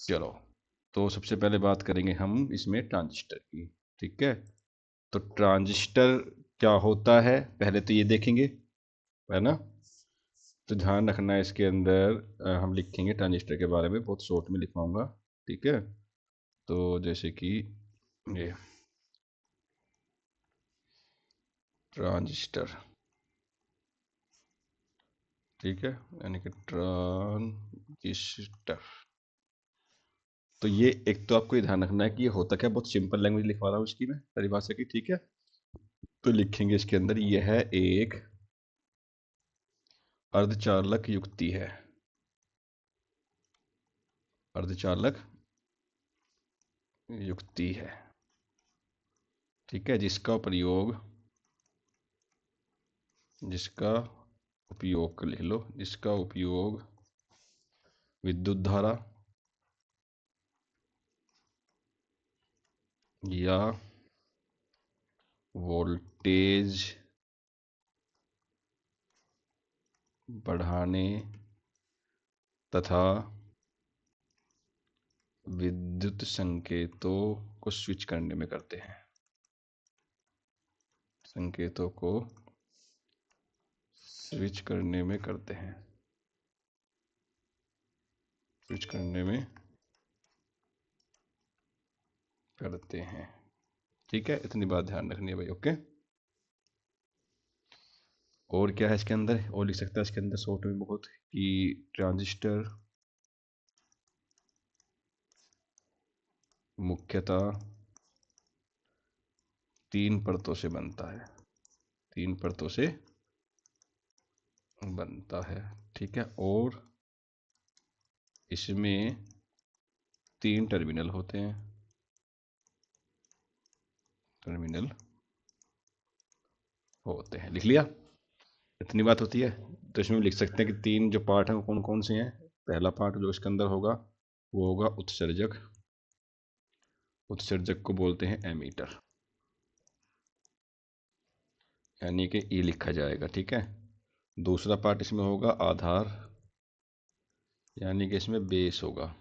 चलो, तो सबसे पहले बात करेंगे हम इसमें ट्रांजिस्टर की। ठीक है, तो ट्रांजिस्टर क्या होता है पहले तो ये देखेंगे, है ना। तो ध्यान रखना है इसके अंदर हम लिखेंगे ट्रांजिस्टर के बारे में, बहुत शॉर्ट में लिखवाऊंगा। ठीक है, तो जैसे कि ये ट्रांजिस्टर, ठीक है, यानी कि ट्रांजिस्टर। तो ये एक तो आपको ये ध्यान रखना है कि ये होता क्या, बहुत सिंपल लैंग्वेज लिखवा रहा हूँ इसकी मैं परिभाषा की। ठीक है, तो लिखेंगे इसके अंदर यह है एक अर्धचालक युक्ति है, अर्धचालक युक्ति है। ठीक है, जिसका उपयोग लिख लो, जिसका उपयोग विद्युत धारा या वोल्टेज बढ़ाने तथा विद्युत संकेतों को स्विच करने में करते हैं, संकेतों को स्विच करने में करते हैं, स्विच करने में करते हैं। ठीक है, इतनी बात ध्यान रखनी है भाई। ओके, और क्या है इसके अंदर, और लिख सकता है इसके अंदर शॉर्ट में बहुत कि ट्रांजिस्टर मुख्यतः तीन परतों से बनता है, तीन परतों से बनता है। ठीक है, और इसमें तीन टर्मिनल होते हैं, टर्मिनल होते हैं। लिख लिया, इतनी बात होती है। तो इसमें लिख सकते हैं कि तीन जो पार्ट हैं वो कौन कौन से हैं। पहला पार्ट जो इसके अंदर होगा वो होगा उत्सर्जक, उत्सर्जक को बोलते हैं एमीटर, यानी कि ई लिखा जाएगा। ठीक है, दूसरा पार्ट इसमें होगा आधार, यानी कि इसमें बेस होगा।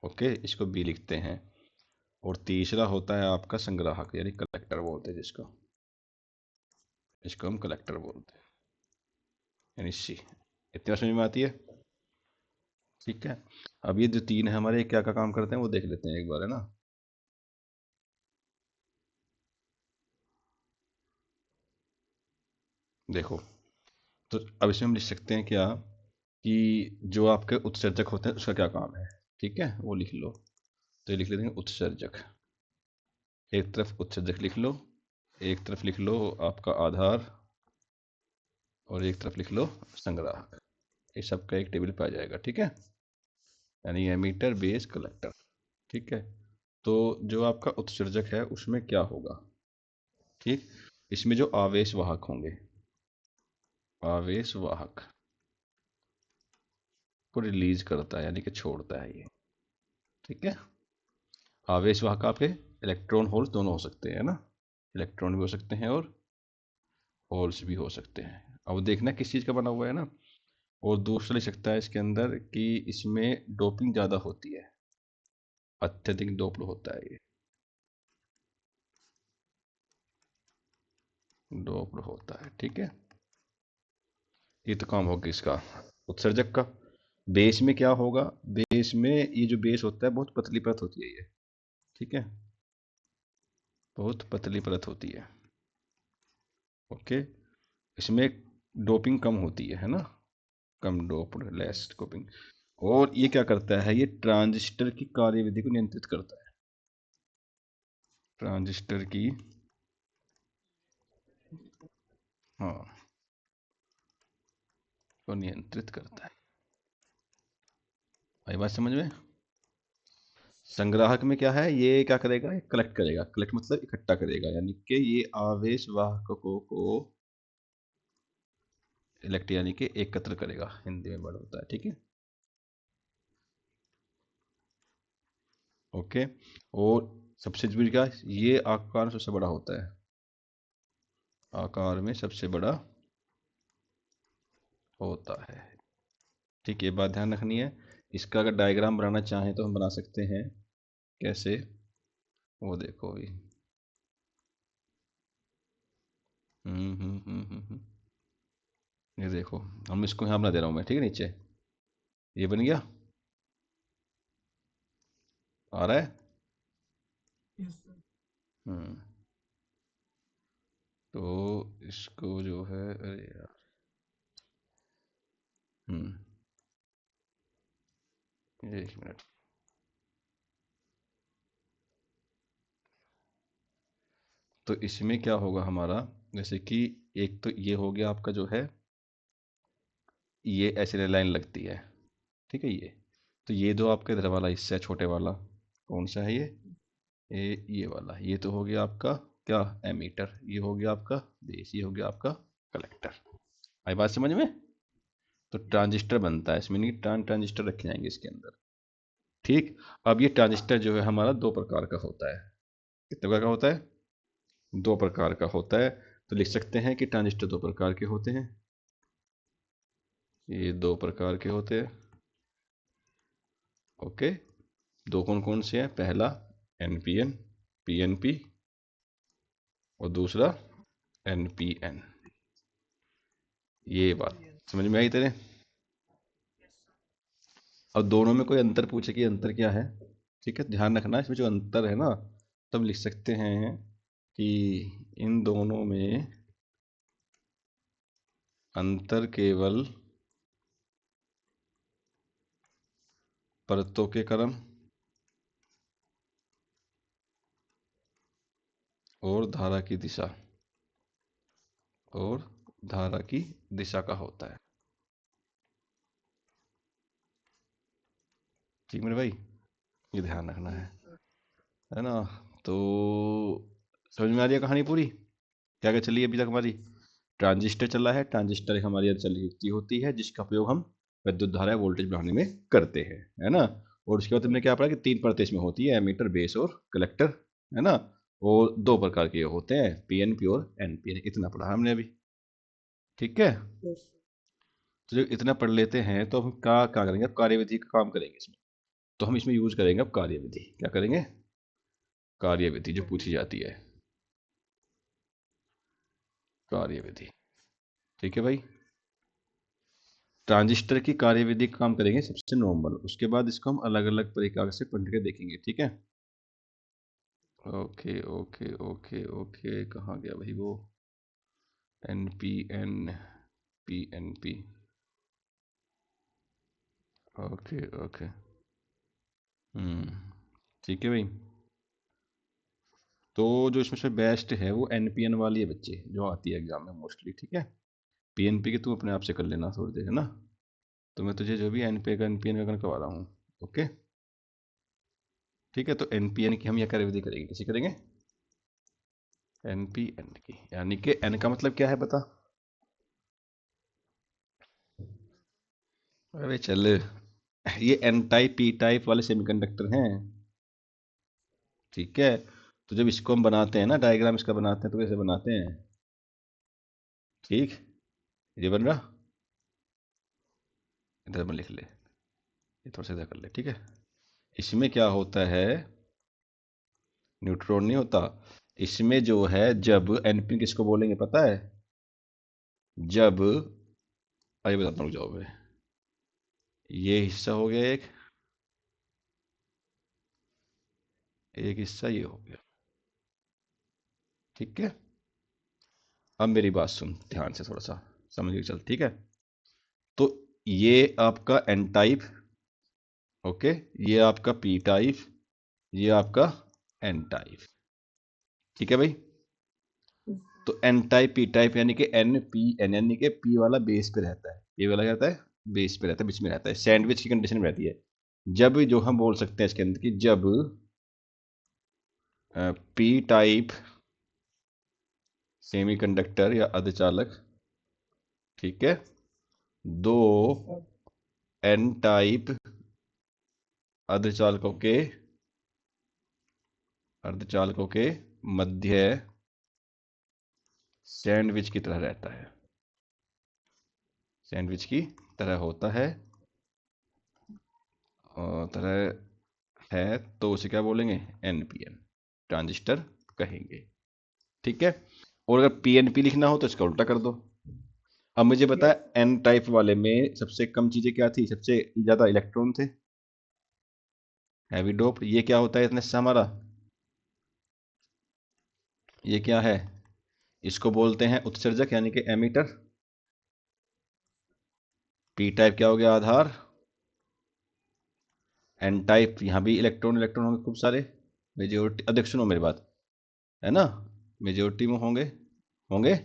ओके, इसको बी लिखते हैं। और तीसरा होता है आपका संग्राहक, यानी कलेक्टर बोलते हैं जिसको, इसको हम कलेक्टर बोलते हैं, यानी सी। इतना समझ में आती है। ठीक है, अब ये जो तीन है हमारे क्या क्या काम करते हैं वो देख लेते हैं एक बार, है ना। देखो, तो अब इसमें हम लिख सकते हैं क्या कि जो आपके उत्सर्जक होते हैं उसका क्या काम है। ठीक है, वो लिख लो। तो ये लिख लेते हैं उत्सर्जक, एक तरफ उत्सर्जक लिख लो, एक तरफ लिख लो आपका आधार, और एक तरफ लिख लो संग्राहक। ये सबका एक टेबल पे आ जाएगा। ठीक है, यानी एमीटर बेस कलेक्टर। ठीक है, तो जो आपका उत्सर्जक है उसमें क्या होगा। ठीक, इसमें जो आवेश वाहक होंगे, आवेश वाहक को रिलीज करता है, यानी कि छोड़ता है ये। ठीक है, आवेश वाहक आपके इलेक्ट्रॉन होल्स दोनों हो सकते हैं, ना। इलेक्ट्रॉन भी हो सकते हैं और होल्स भी हो सकते हैं। अब देखना किस चीज़ का बना हुआ है ना। और दूसरा लिख सकता है इसके अंदर कि इसमें डोपिंग ज़्यादा होती है, अत्यधिक डोप्ड होता है ये, डोप्ड होता है। ठीक है, ये तो काम होगा इसका उत्सर्जक का। बेस में क्या होगा, बेस में ये जो बेस होता है बहुत पतली परत होती है ये। ठीक है, बहुत पतली परत होती है। ओके, इसमें डोपिंग कम होती है ना, कम डोप्ड, लेस डोपिंग। और ये क्या करता है, ये ट्रांजिस्टर की कार्यविधि को नियंत्रित करता है, ट्रांजिस्टर की, हाँ, को नियंत्रित करता है। आई बात समझ में। संग्राहक में क्या है, ये क्या करेगा, ये कलेक्ट करेगा, कलेक्ट मतलब इकट्ठा करेगा, यानी कि ये आवेश वाहकों को इलेक्ट यानी कि एकत्र करेगा, हिंदी में वर्ड होता है। ठीक है, ओके। और सबसे जरूरी क्या है, ये आकार में सबसे बड़ा होता है, आकार में सबसे बड़ा होता है। ठीक है, ये बात ध्यान रखनी है इसका अगर डायग्राम बनाना चाहें तो हम बना सकते हैं। कैसे? वो देखो अभी। ये देखो, हम इसको यहाँ बना दे रहा हूँ मैं, ठीक है, नीचे ये बन गया। आ रहा है। हम्म तो इसको जो है, अरे यार। हम्म 1 मिनट। तो इसमें क्या होगा हमारा, जैसे कि एक तो ये हो गया आपका जो है, ये ऐसे लाइन लगती है, ठीक है। तो ये दो आपका इधर वाला हिस्सा है, छोटे वाला, कौन सा है ये वाला, ये तो हो गया आपका क्या, एमीटर। ये हो गया आपका बेस, ये हो गया आपका कलेक्टर। आई बात समझ में? तो ट्रांजिस्टर बनता है इसमें, नहीं ट्रांजिस्टर रखे जाएंगे इसके अंदर। ठीक। अब ये ट्रांजिस्टर जो है हमारा दो प्रकार का होता है। कितने प्रकार का होता है? दो प्रकार का होता है। तो लिख सकते हैं कि ट्रांजिस्टर दो प्रकार के होते हैं। ये दो प्रकार के होते हैं। ओके। दो कौन कौन से हैं? पहला एनपीएन, पीएनपी, और दूसरा एनपीएन। ये बात समझ में आई तेरे? अब दोनों में कोई अंतर पूछे कि अंतर क्या है, ठीक है, ध्यान रखना इसमें जो अंतर है ना, तब लिख सकते हैं कि इन दोनों में अंतर केवल परतों के क्रम और धारा की दिशा, और धारा की दिशा का होता है। ठीक मेरे भाई, ये ध्यान रखना है ना? तो समझ में आ रही है कहानी पूरी? क्या क्या चली अभी तक हमारी? ट्रांजिस्टर चला है, ट्रांजिस्टर एक हमारी चली युक्ति होती है जिसका उपयोग हम विद्युत धारा वोल्टेज बढ़ाने में करते हैं, है ना? और उसके बाद हमने क्या पढ़ा कि तीन परतें इसमें होती है, एमीटर, बेस और कलेक्टर, है ना? और दो प्रकार के होते हैं, पीएनपी और एनपीएन। इतना पढ़ा हमने अभी, ठीक है। तो जब इतना पढ़ लेते हैं तो हम क्या क्या करेंगे, अब कार्यविधि का काम करेंगे इसमें। तो हम इसमें यूज करेंगे अब कार्यविधि। क्या करेंगे? कार्यविधि जो पूछी जाती है, कार्यविधि। ठीक है भाई। ट्रांजिस्टर की कार्यविधि का काम करेंगे सबसे नॉर्मल, उसके बाद इसको हम अलग अलग प्रकार से पढ़ के देखेंगे, ठीक है। ओके ओके ओके ओके, कहाँ गया भाई वो? N P N, P N P. Okay okay. हम्म ठीक है भाई। तो जो इसमें से बेस्ट है वो एनपीएन वाली है बच्चे, जो आती है एग्जाम में मोस्टली, ठीक है। पीएनपी की तू अपने आप से कर लेना थोड़ी देर, है ना? तो मैं तुझे जो भी एनपीए का एनपीएन का करवा रहा हूँ। ओके। ठीक है, तो एनपीएन की हम यह कार्यविधि करेंगे, कैसे करेंगे? एनपीएन की, यानी कि एन का मतलब क्या है बता? अरे चल, ये एन टाइप पी टाइप वाले सेमीकंडक्टर हैं, ठीक है। तो जब इसको हम बनाते हैं ना, डायग्राम इसका बनाते हैं, तो कैसे बनाते हैं? ठीक, ये बन रहा, इधर में लिख ले, ये थोड़ा सा इधर कर ले, ठीक है। इसमें क्या होता है, न्यूट्रॉन नहीं होता इसमें जो है, जब एनपी किसको बोलेंगे पता है? जब, आइए बताता हूँ, जॉब है, ये हिस्सा हो गया एक, एक हिस्सा ये हो गया, ठीक है। अब मेरी बात सुन ध्यान से, थोड़ा सा समझ के चल, ठीक है। तो ये आपका एन टाइप, ओके, ये आपका पी टाइप, ये आपका एन टाइप, ठीक है भाई। तो एन टाइप पी टाइप यानी कि एन पी एन, यानी कि पी वाला बेस पे रहता है, ये वाला क्या रहता है? बेस पे रहता है, बीच में रहता है, सैंडविच की कंडीशन में रहती है। जब जो हम बोल सकते हैं इसके अंदर कि जब पी टाइप सेमीकंडक्टर या अर्धचालक, ठीक है, दो एन टाइप अर्धचालकों के, अर्धचालकों के मध्य सैंडविच की तरह रहता है, सैंडविच की तरह होता है, तरह है तो उसे क्या बोलेंगे, एनपीएन ट्रांजिस्टर कहेंगे। ठीक है। और अगर पीएनपी लिखना हो तो इसका उल्टा कर दो। अब मुझे पता है एन टाइप वाले में सबसे कम चीजें क्या थी, सबसे ज्यादा इलेक्ट्रॉन थे, हैवी डोप। ये क्या होता है इतने से हमारा, ये क्या है, इसको बोलते हैं उत्सर्जक यानी कि एमीटर। पी टाइप क्या हो गया, आधार। एन टाइप यहाँ भी इलेक्ट्रॉन इलेक्ट्रॉन होंगे खूब सारे, मेजोरिटी, अधिक सुनो मेरी बात, है ना, मेजोरिटी में होंगे, होंगे।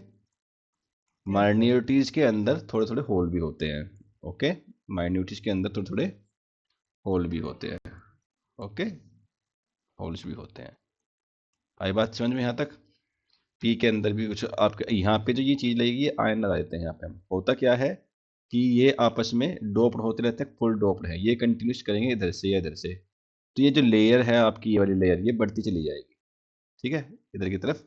माइनॉरिटीज के अंदर थोड़े थोड़े होल भी होते हैं। ओके, माइनॉरिटीज के अंदर थोड़े थोड़े होल भी होते हैं। ओके, होल्स भी होते हैं। आई बात समझ में यहाँ तक। पी के अंदर भी कुछ आपके यहाँ पे जो ये चीज लगेगी, ये आयन लगा देते हैं यहाँ पे हम। होता क्या है कि ये आपस में डोप्ड होते रहते हैं, फुल डोप्ड है, ये कंटिन्यूस करेंगे इधर से या इधर से, तो ये जो लेयर है आपकी, ये वाली लेयर ये बढ़ती चली जाएगी। ठीक है, इधर की तरफ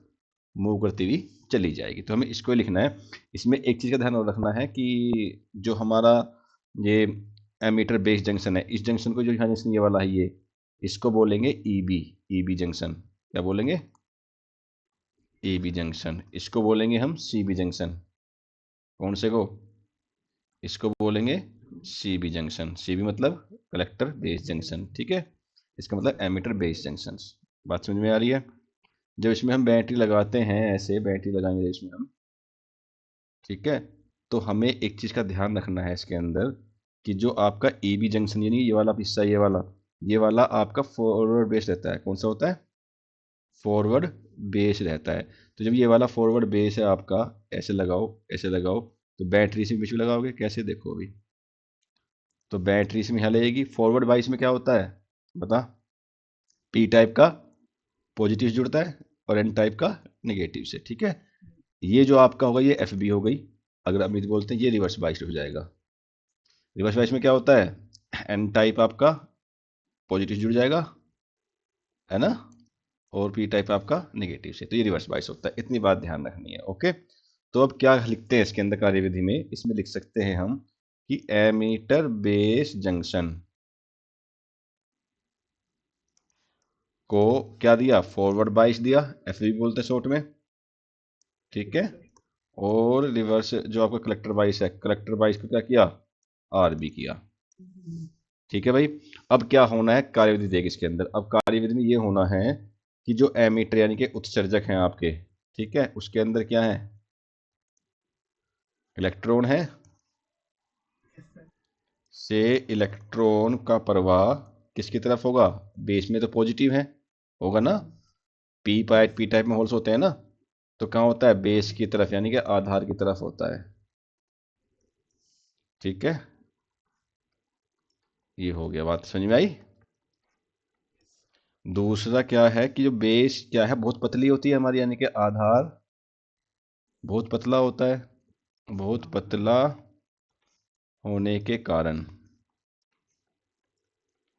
मूव करती हुई चली जाएगी। तो हमें इसको लिखना है। इसमें एक चीज़ का ध्यान और रखना है कि जो हमारा ये एमीटर बेस जंक्शन है, इस जंक्शन को, जो यहाँ जंक्शन ये वाला है, ये इसको बोलेंगे ईबी, ईबी जंक्शन। क्या बोलेंगे, ईबी जंक्शन। इसको बोलेंगे हम सीबी जंक्शन। कौन से को, इसको बोलेंगे सीबी जंक्शन। सीबी मतलब कलेक्टर बेस जंक्शन। ठीक है, इसका मतलब एमीटर बेस जंक्शन। बात समझ में आ रही है। जब इसमें हम बैटरी लगाते हैं, ऐसे बैटरी लगाएंगे इसमें हम, ठीक है, तो हमें एक चीज का ध्यान रखना है इसके अंदर कि जो आपका ईबी जंक्शन यानी ये वाला हिस्सा, ये वाला आपका फॉरवर्ड बेस रहता है। कौन सा होता है, फॉरवर्ड बेस रहता है। तो जब ये वाला फॉरवर्ड बेस है आपका, ऐसे लगाओ, ऐसे लगाओ, तो बैटरी से बीच में लगाओगे, कैसे देखो अभी, तो बैटरी से यहाँ लगेगी। फॉरवर्ड बाइस में क्या होता है बता, पी टाइप का पॉजिटिव जुड़ता है और एन टाइप का नेगेटिव से। ठीक है, ये जो आपका होगा ये एफ बी हो गई। अगर अमित बोलते हैं ये रिवर्स बाइस हो जाएगा। रिवर्स बाइस में क्या होता है, एन टाइप आपका पॉजिटिव जुड़ जाएगा, है ना, और पी टाइप आपका नेगेटिव से, तो ये रिवर्स बाइस होता है। इतनी बात ध्यान रखनी है। ओके, तो अब क्या लिखते हैं इसके अंदर कार्यविधि में, इसमें लिख सकते हैं हम कि एमीटर बेस जंक्शन को क्या दिया, फॉरवर्ड बाइस दिया, एफ बी बोलते हैं शॉर्ट में। ठीक है, और रिवर्स जो आपका कलेक्टर बाइस है, कलेक्टर बाइस को क्या किया, आर बी किया। ठीक है भाई। अब क्या होना है, कार्यविधि देख इसके अंदर। अब कार्यविधि में ये होना है कि जो एमीटर यानी कि उत्सर्जक हैं आपके, ठीक है, उसके अंदर क्या है, इलेक्ट्रॉन है, से इलेक्ट्रॉन का प्रवाह किसकी तरफ होगा, बेस में तो पॉजिटिव है, होगा ना, पी टाइप में होल्स होते हैं ना, तो कहाँ होता है, बेस की तरफ यानी कि आधार की तरफ होता है। ठीक है, ये हो गया, बात समझ में आई। दूसरा क्या है कि जो बेस क्या है, बहुत पतली होती है हमारी, यानी कि आधार बहुत पतला होता है। बहुत पतला होने के कारण,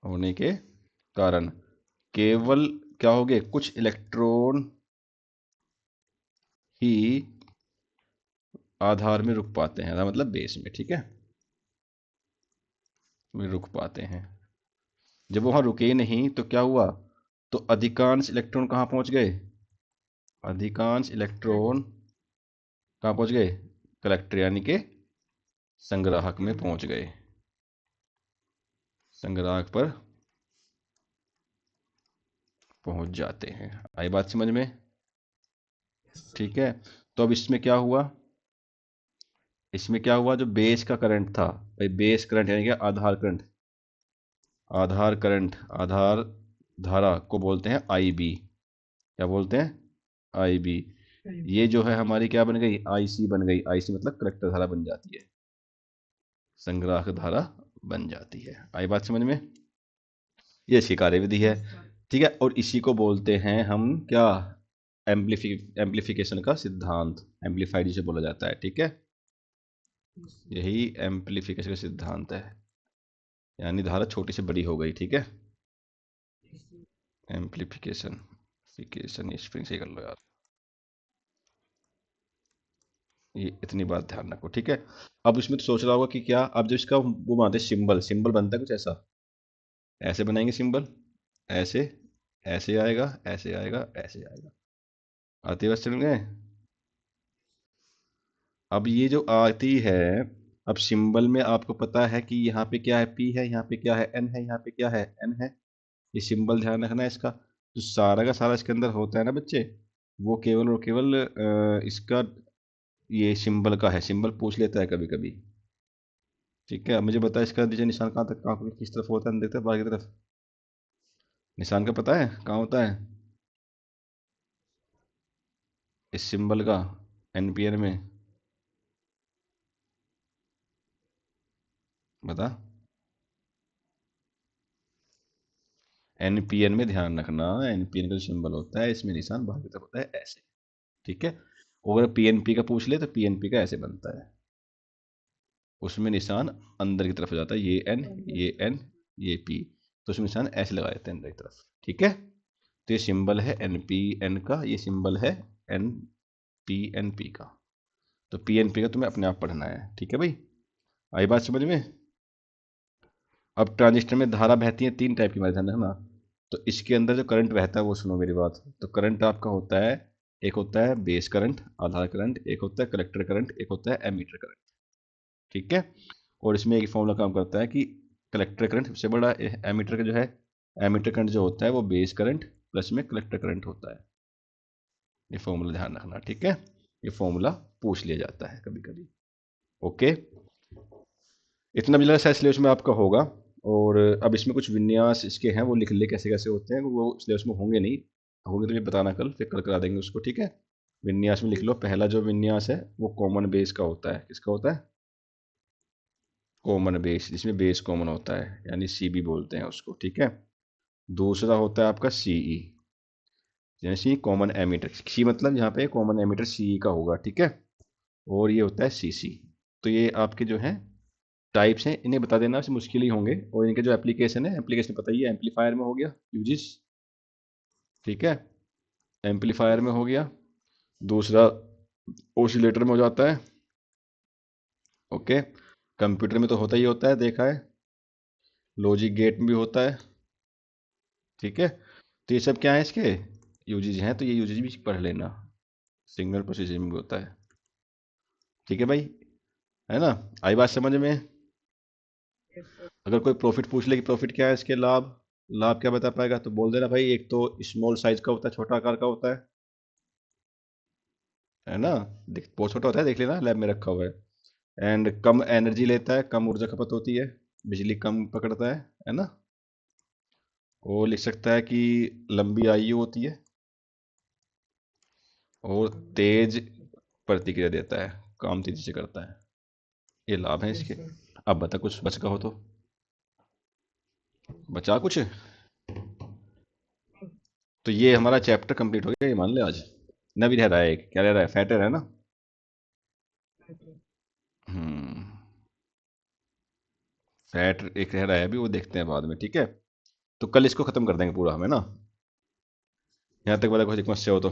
होने के कारण केवल क्या हो गए, कुछ इलेक्ट्रॉन ही आधार में रुक पाते हैं, मतलब बेस में। ठीक है, में रुक पाते हैं। जब वहां रुके नहीं तो क्या हुआ, तो अधिकांश इलेक्ट्रॉन कहाँ पहुंच गए, अधिकांश इलेक्ट्रॉन कहाँ पहुंच गए, कलेक्टर यानी कि संग्राहक में पहुंच गए, संग्राहक पर पहुंच जाते हैं। आई बात समझ में। ठीक है, तो अब इसमें क्या हुआ, इसमें क्या हुआ, जो बेस का करंट था भाई, बेस करंट यानी कि आधार करंट, आधार करंट, आधार धारा को बोलते हैं आई बी। क्या बोलते हैं, आई बी। ये जो है हमारी क्या बन गई, आई सी बन गई। आई सी मतलब कलेक्टर धारा बन जाती है, संग्राहक धारा बन जाती है। आई बात समझ में। ये इसकी कार्यविधि है। ठीक है, और इसी को बोलते हैं हम क्या, एम्प्लीफिकेशन का सिद्धांत, एम्पलीफाइड जिसे बोला जाता है। ठीक है, यही एम्प्लीफिकेशन का सिद्धांत है, यानी धारा छोटी से बड़ी हो गई। ठीक है, एम्प्लीफिकेशन, फिकेशन स्प्रिंग से कर लो यार, ये इतनी बात ध्यान रखो। ठीक है, अब इसमें तो सोच रहा होगा कि क्या, अब जो इसका वो बनाते सिंबल, सिंबल बनता है कुछ ऐसा, ऐसे बनाएंगे सिंबल, ऐसे, ऐसे आएगा, ऐसे आएगा, ऐसे आएगा। आती है, बस चल गए। अब ये जो आती है, अब सिंबल में आपको पता है कि यहाँ पे क्या है, पी है, यहाँ पे क्या है, एन है, यहाँ पे क्या है, एन है। ये सिंबल ध्यान रखना है इसका। जो सारा का सारा इसके अंदर होता है ना बच्चे, वो केवल और केवल इसका ये सिंबल का है। सिंबल पूछ लेता है कभी कभी। ठीक है, अब मुझे बता इसका नीचे निशान कहाँ तक, कहाँ किस तरफ होता है, देखते हैं बाहर की तरफ। निशान का पता है कहाँ होता है इस सिंबल का, एनपीएन में? बता। एनपीएन में ध्यान रखना, एनपीएन का जो सिंबल होता है इसमें निशान बाहर की तरफ होता है ऐसे। ठीक है। और अगर पीएनपी का पूछ ले तो पीएनपी का ऐसे बनता है, उसमें निशान अंदर की तरफ हो जाता है, ये एन, ये एन, ये पी। तो उसमें निशान ऐसे लगा देते हैं अंदर की तरफ। ठीक है। तो ये सिंबल है एन पी एन का, ये सिंबल है एन पी एन पी का। तो पी एन पी का तुम्हें अपने आप पढ़ना है। ठीक है भाई, आई बात समझ में? अब ट्रांजिस्टर में धारा बहती है तीन टाइप की, हमारे ध्यान रखना। तो इसके अंदर जो करंट बहता है वो सुनो मेरी बात। तो करंट आपका होता है, एक होता है बेस करंट, आधार करंट, एक होता है कलेक्टर करंट, एक होता है एमीटर करंट। ठीक है। और इसमें एक फॉर्मूला काम करता है कि कलेक्टर करंट सबसे बड़ा, एमीटर का जो है, एमीटर करंट जो होता है वो बेस करंट प्लस में कलेक्टर करंट होता है। ये फॉर्मूला ध्यान रखना। ठीक है, ये फॉर्मूला पूछ लिया जाता है कभी कभी। ओके, इतना मुझे लगा शायद सिलेबस में आपका होगा। और अब इसमें कुछ विन्यास इसके हैं, वो लिख ले कैसे कैसे होते हैं, वो सिलेबस में होंगे नहीं, होंगे तो मुझे बताना कल, फिर कल करा देंगे उसको। ठीक है। विन्यास में लिख लो, पहला जो विन्यास है वो कॉमन बेस का होता है। किसका होता है? कॉमन बेस, जिसमें बेस कॉमन होता है, यानी सीबी बोलते हैं उसको। ठीक है। दूसरा होता है आपका सीई, यानी कॉमन एमीटर। सी मतलब यहाँ पे कॉमन एमीटर सीई का होगा। ठीक है। और ये होता है सीसी। तो ये आपके जो हैं टाइप्स हैं, इन्हें बता देना से मुश्किल ही होंगे। और इनके जो एप्लीकेशन है, एप्लीकेशन पता ही है, एम्पलीफायर में हो गया यूजिस। ठीक है, एम्पलीफायर में हो गया। दूसरा ओसिलेटर में हो जाता है। ओके। कंप्यूटर में तो होता ही होता है, देखा है। लॉजिक गेट में भी होता है। ठीक है। तो ये सब क्या है इसके यूजेज हैं, तो ये यूजेज भी पढ़ लेना। सिग्नल प्रोसेसिंग में भी होता है। ठीक है भाई, है ना? आई बात समझ में? अगर कोई प्रॉफिट पूछ ले कि प्रॉफिट क्या है, इसके लाभ, लाभ क्या बता पाएगा तो बोल देना भाई, एक तो स्मॉल साइज का होता है, छोटा आकार का होता है ना? बहुत छोटा होता है, देख लेना, लैब में रखा हुआ है। एंड कम एनर्जी लेता है, कम ऊर्जा खपत होती है, बिजली कम पकड़ता है ना? वो लिख सकता है कि लंबी आयु होती है, और तेज प्रतिक्रिया देता है, काम तेजी से करता है। ये लाभ है इसके। अब बता कुछ बच का हो तो, बचा कुछ? तो ये हमारा चैप्टर कंप्लीट हो गया, ये मान ले आज। न भी रह रहा है एक, क्या रह रहा है, फैटर है ना? हम्म, फैट एक रह रहा है अभी, वो देखते हैं बाद में। ठीक है। तो कल इसको खत्म कर देंगे पूरा हम, है ना? यहाँ तक वाला कोई समस्या हो तो